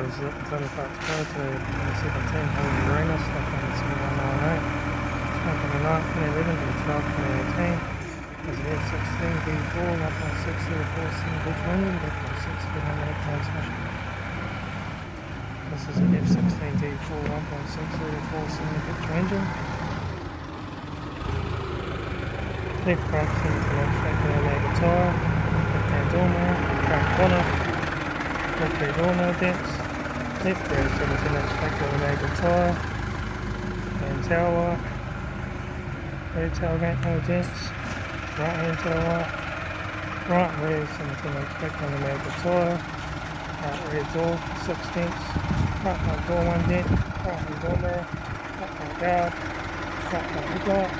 drivers at the Tony Parks Pro today, 2017 Holden Barina, stock on the 7198. Stock on the 9th, 2011 to the 12th, 2018. There's an F16 D4, 1.6 litre 4-cylinder petrol engine, 1.6 speed automatic transmission. This is an F16 D4, 1.6 litre 4-cylinder petrol engine. Left front into left factory automatic tyre, left hand door mirror, front bonnet, left rear door no dents, left rear into left factory automatic tyre, and tail light, rear tailgate no dents, right hand tail light, right rear into left factory automatic tyre, right rear door 6 dents, right front door 1 dent, right hand door mirror, right front guard, right front headlight,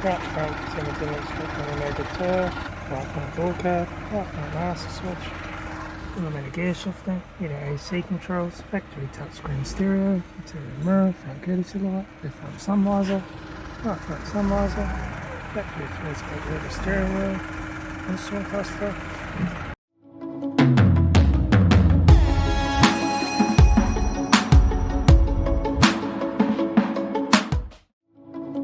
right front left factory automatic tyre, right front door card, right front master switch, automatic gear shifter, heater AC controls, factory touchscreen stereo, interior mirror, front courtesy light, left front sun visor, right front sun visor, factory 3-spoke leather steering wheel, instrument cluster,